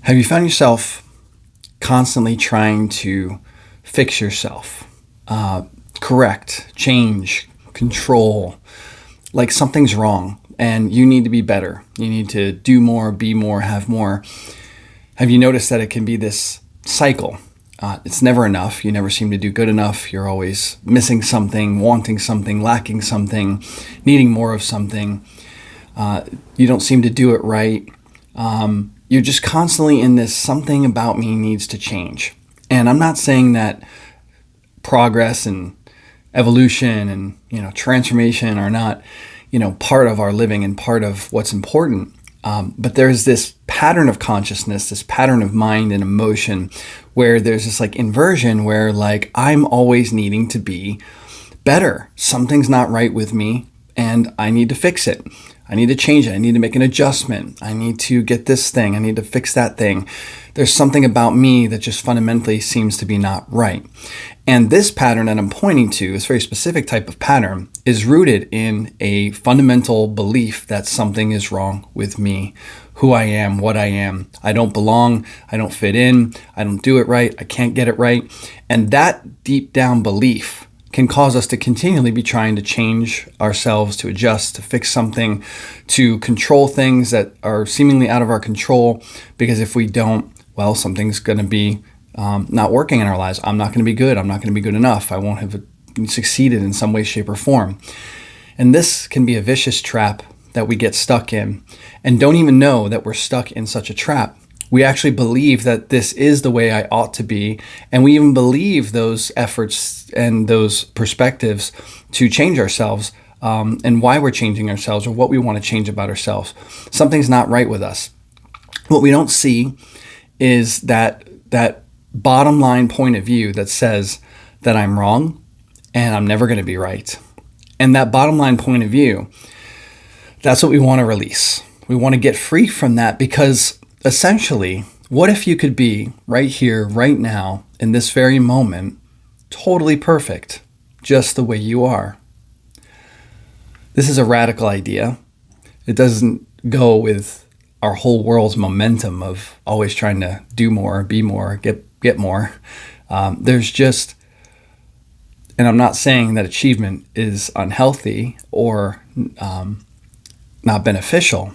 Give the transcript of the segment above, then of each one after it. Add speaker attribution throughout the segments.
Speaker 1: Have you found yourself constantly trying to fix yourself, correct, change, control, like something's wrong and you need to be better? You need to do more, be more, have more. Have you noticed that it can be this cycle? It's never enough. You never seem to do good enough. You're always missing something, wanting something, lacking something, needing more of something. You don't seem to do it right. You're just constantly in this something about me needs to change. And I'm not saying that progress and evolution and transformation are not part of our living and part of what's important. But there's this pattern of consciousness, this pattern of mind and emotion where there's this inversion where I'm always needing to be better. Something's not right with me and I need to fix it. I need to change it. I need to make an adjustment. I need to get this thing. I need to fix that thing. There's something about me that just fundamentally seems to be not right. And this pattern that I'm pointing to, this very specific type of pattern, is rooted in a fundamental belief that something is wrong with me, who I am, what I am. I don't belong. I don't fit in. I don't do it right. I can't get it right. And that deep down belief can cause us to continually be trying to change ourselves, to adjust, to fix something, to control things that are seemingly out of our control. Because if we don't, well, something's going to be not working in our lives. I'm not going to be good. I'm not going to be good enough. I won't have succeeded in some way, shape, or form. And this can be a vicious trap that we get stuck in and don't even know that we're stuck in such a trap. We actually believe that this is the way I ought to be. And we even believe those efforts and those perspectives to change ourselves and why we're changing ourselves or what we want to change about ourselves. Something's not right with us. What we don't see is that bottom line point of view that says that I'm wrong and I'm never going to be right. And that bottom line point of view, that's what we want to release. We want to get free from that because essentially, what if you could be right here, right now, in this very moment, totally perfect, just the way you are? This is a radical idea. It doesn't go with our whole world's momentum of always trying to do more, be more, get more. There's just, and I'm not saying that achievement is unhealthy or not beneficial,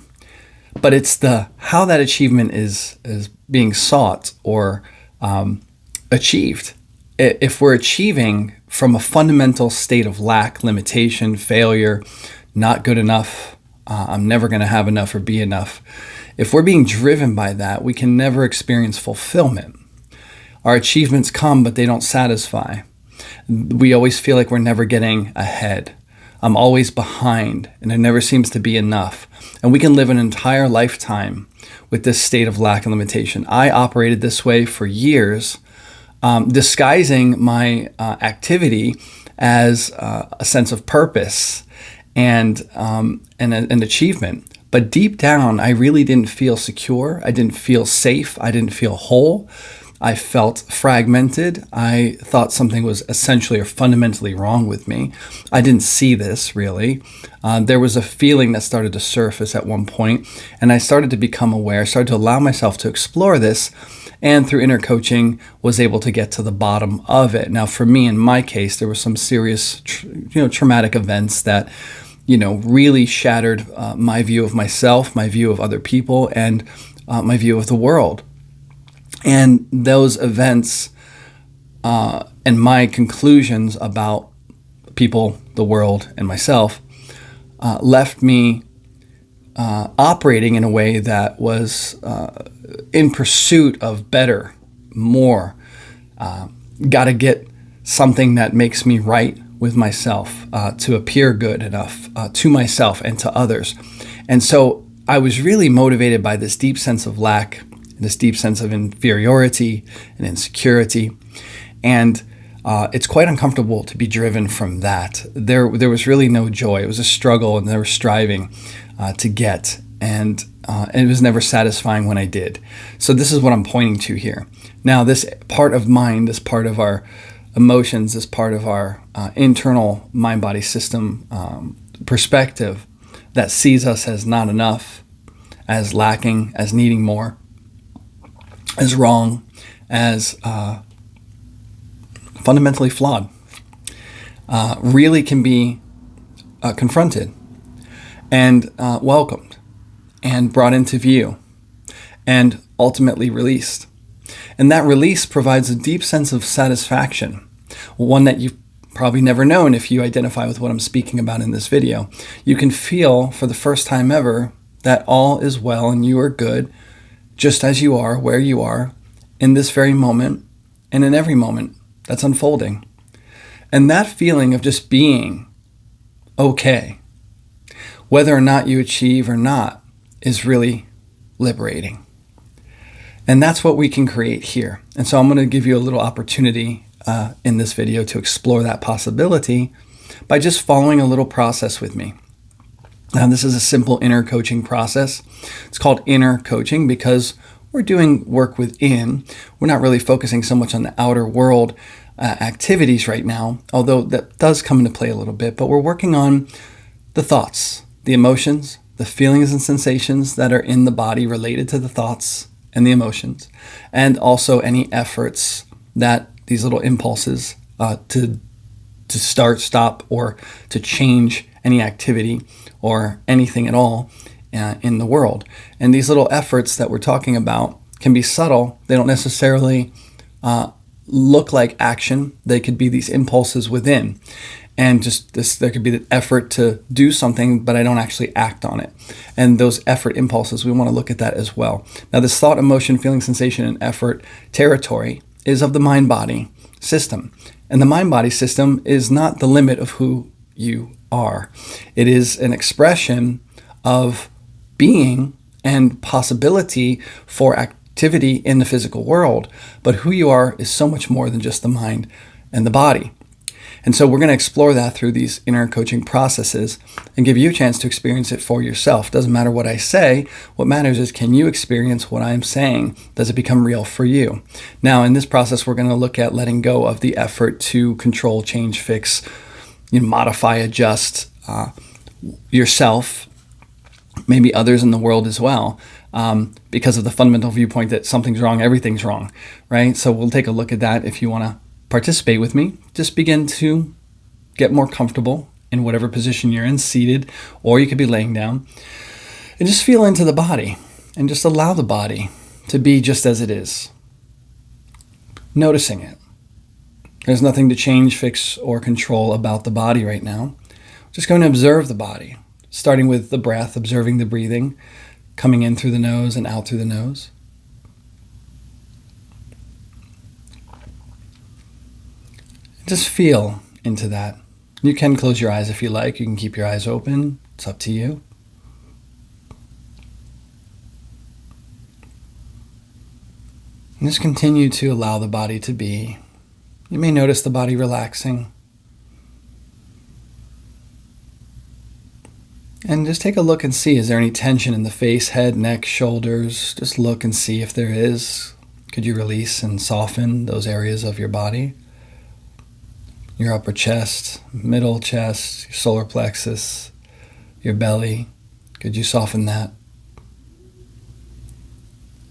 Speaker 1: but it's the how that achievement is being sought or achieved. If we're achieving from a fundamental state of lack, limitation, failure, not good enough, I'm never going to have enough or be enough. If we're being driven by that, we can never experience fulfillment. Our achievements come, but they don't satisfy. We always feel like we're never getting ahead. I'm always behind, and there never seems to be enough. And we can live an entire lifetime with this state of lack and limitation. I operated this way for years, disguising my activity as a sense of purpose and achievement. But deep down, I really didn't feel secure. I didn't feel safe. I didn't feel whole. I felt fragmented. I thought something was essentially or fundamentally wrong with me. I didn't see this really. There was a feeling that started to surface at one point, and I started to become aware, started to allow myself to explore this, and through inner coaching was able to get to the bottom of it. Now, for me, in my case, there were some serious, traumatic events that, really shattered my view of myself, my view of other people, and my view of the world. And those events and my conclusions about people, the world, and myself left me operating in a way that was in pursuit of better, more. Got to get something that makes me right with myself, to appear good enough to myself and to others. And so I was really motivated by this deep sense of lack, this deep sense of inferiority and insecurity. And it's quite uncomfortable to be driven from that. There was really no joy. It was a struggle, and there was striving to get. And it was never satisfying when I did. So this is what I'm pointing to here. Now, this part of mind, this part of our emotions, this part of our internal mind-body system perspective that sees us as not enough, as lacking, as needing more, as wrong, as fundamentally flawed, really can be confronted and welcomed and brought into view and ultimately released. And that release provides a deep sense of satisfaction, one that you've probably never known if you identify with what I'm speaking about in this video. You can feel for the first time ever that all is well and you are good just as you are, where you are, in this very moment and in every moment that's unfolding. And that feeling of just being okay, whether or not you achieve or not, is really liberating. And that's what we can create here. And so I'm going to give you a little opportunity in this video to explore that possibility by just following a little process with me. Now, this is a simple inner coaching process. It's called inner coaching because we're doing work within. We're not really focusing so much on the outer world activities right now, although that does come into play a little bit. But we're working on the thoughts, the emotions, the feelings and sensations that are in the body related to the thoughts and the emotions, and also any efforts that these little impulses to start, stop, or to change any activity or anything at all in the world. And these little efforts that we're talking about can be subtle. They don't necessarily look like action. They could be these impulses within. And just this, there could be the effort to do something, but I don't actually act on it. And those effort impulses, we want to look at that as well. Now, this thought, emotion, feeling, sensation, and effort territory is of the mind-body system. And the mind-body system is not the limit of who you are. It is an expression of being and possibility for activity in the physical world. But who you are is so much more than just the mind and the body. And so we're going to explore that through these inner coaching processes and give you a chance to experience it for yourself. Doesn't matter what I say. What matters is, can you experience what I'm saying? Does it become real for you? Now, in this process, we're going to look at letting go of the effort to control, change, fix, modify, adjust yourself, maybe others in the world as well, because of the fundamental viewpoint that something's wrong, everything's wrong, right? So we'll take a look at that. If you want to participate with me, just begin to get more comfortable in whatever position you're in, seated, or you could be laying down, and just feel into the body and just allow the body to be just as it is, noticing it. There's nothing to change, fix, or control about the body right now. Just going to observe the body, starting with the breath, observing the breathing, coming in through the nose and out through the nose. Just feel into that. You can close your eyes if you like. You can keep your eyes open. It's up to you. And just continue to allow the body to be. You may notice the body relaxing. And just take a look and see, is there any tension in the face, head, neck, shoulders? Just look and see if there is. Could you release and soften those areas of your body? Your upper chest, middle chest, your solar plexus, your belly. Could you soften that?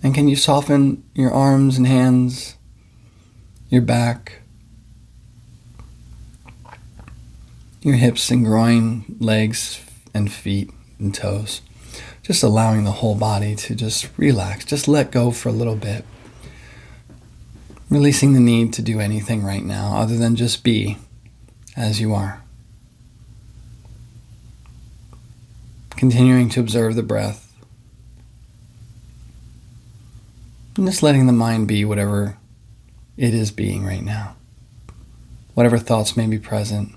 Speaker 1: And can you soften your arms and hands, your back, your hips and groin, legs and feet and toes? Just allowing the whole body to just relax, just let go for a little bit. Releasing the need to do anything right now other than just be as you are. Continuing to observe the breath. And just letting the mind be whatever it is being right now. Whatever thoughts may be present.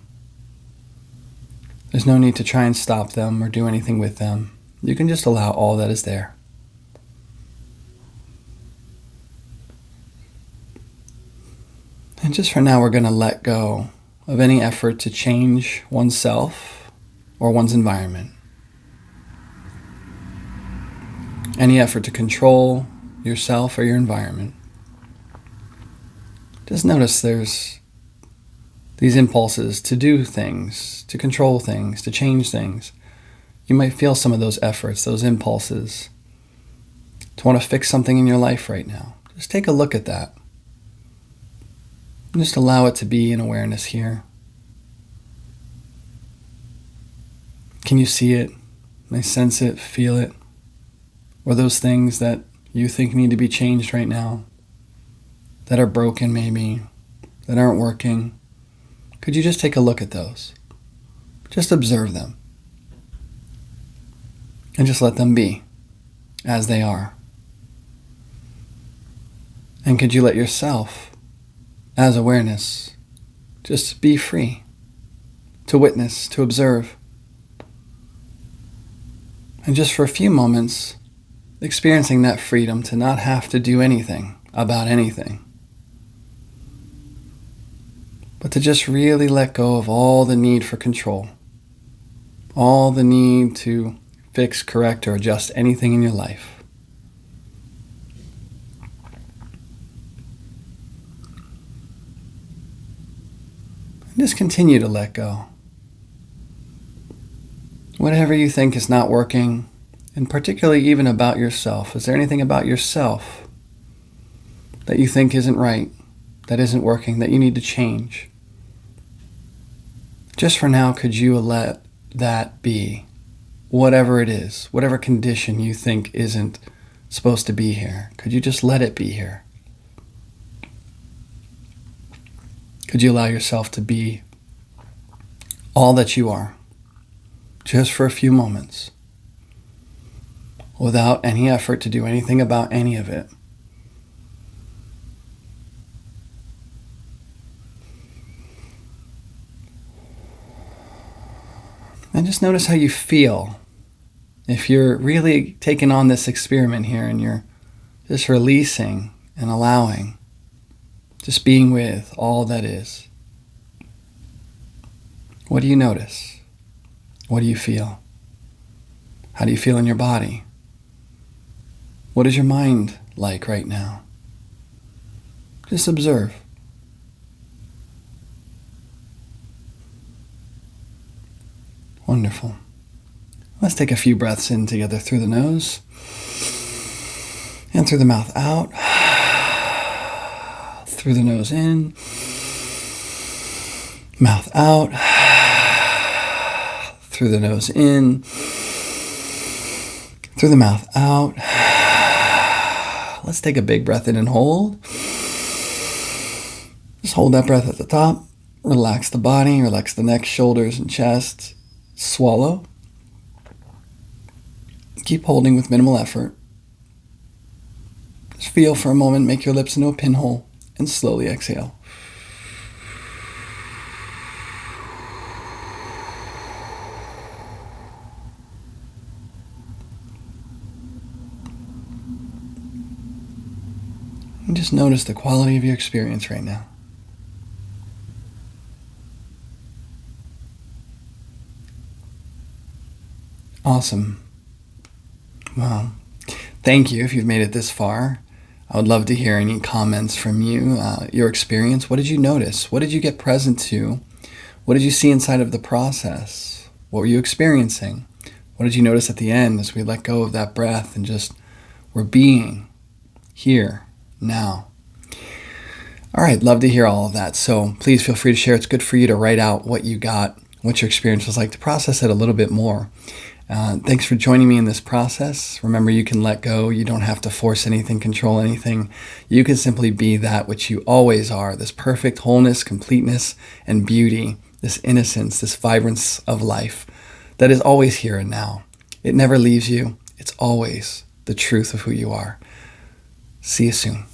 Speaker 1: There's no need to try and stop them or do anything with them. You can just allow all that is there. And just for now, we're going to let go of any effort to change oneself or one's environment. Any effort to control yourself or your environment. Just notice there's these impulses to do things, to control things, to change things. You might feel some of those efforts, those impulses to want to fix something in your life right now. Just take a look at that. And just allow it to be in awareness here. Can you see it? Can I sense it, feel it? Or those things that you think need to be changed right now, that are broken maybe, that aren't working? Could you just take a look at those? Just observe them. And just let them be as they are. And could you let yourself, as awareness, just be free to witness, to observe. And just for a few moments, experiencing that freedom to not have to do anything about anything, but to just really let go of all the need for control, all the need to fix, correct, or adjust anything in your life. And just continue to let go. Whatever you think is not working, and particularly even about yourself. Is there anything about yourself that you think isn't right, that isn't working, that you need to change? Just for now, could you let that be? Whatever it is, whatever condition you think isn't supposed to be here, could you just let it be here? Could you allow yourself to be all that you are, just for a few moments, without any effort to do anything about any of it? And just notice how you feel. If you're really taking on this experiment here and you're just releasing and allowing, just being with all that is, what do you notice? What do you feel? How do you feel in your body? What is your mind like right now? Just observe. Wonderful. Let's take a few breaths in together through the nose and through the mouth out. Through the nose in, mouth out. Through the nose in, through the mouth out. Let's take a big breath in and hold. Just hold that breath at the top. Relax the body, relax the neck, shoulders, and chest. Swallow. Keep holding with minimal effort. Just feel for a moment, make your lips into a pinhole, and slowly exhale. And just notice the quality of your experience right now. Awesome. Wow. Thank you if you've made it this far. I would love to hear any comments from you, your experience. What did you notice? What did you get present to? What did you see inside of the process? What were you experiencing? What did you notice at the end as we let go of that breath and just we're being here now? All right, love to hear all of that. So please feel free to share. It's good for you to write out what you got, what your experience was like, to process it a little bit more. Thanks for joining me in this process. Remember, you can let go. You don't have to force anything, control anything. You can simply be that which you always are, this perfect wholeness, completeness, and beauty, this innocence, this vibrance of life that is always here and now. It never leaves you. It's always the truth of who you are. See you soon.